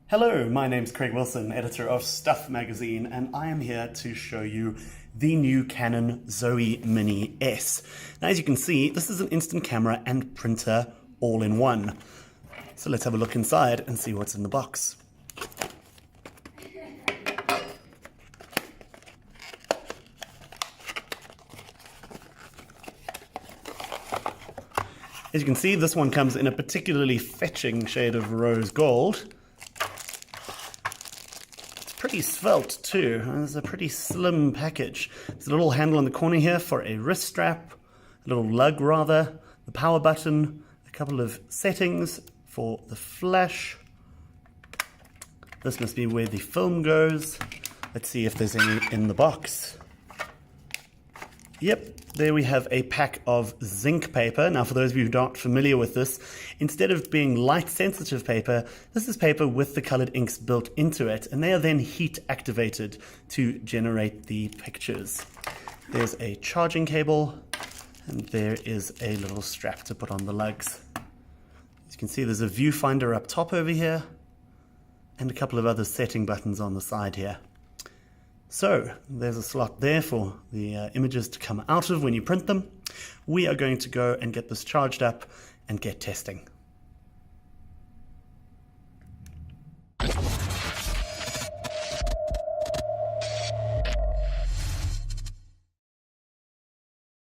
Hello, my name's Craig Wilson, editor of Stuff magazine, and I am here to show you the new Canon Zoemini S. Now, as you can see, this is an instant camera and printer all in one. So let's have a look inside and see what's in the box. As you can see, this one comes in a particularly fetching shade of rose gold. Pretty svelte too. It's a pretty slim package. There's a little handle on the corner here for a wrist strap, a little lug rather, the power button, a couple of settings for the flash. This must be where the film goes. Let's see if there's any in the box. Yep, there we have a pack of zinc paper. Now, for those of you who aren't familiar with this, instead of being light-sensitive paper, this is paper with the colored inks built into it, and they are then heat-activated to generate the pictures. There's a charging cable, and there is a little strap to put on the lugs. As you can see, there's a viewfinder up top over here, and a couple of other setting buttons on the side here. So there's a slot there for the images to come out of when you print them. We are going to go and get this charged up and get testing.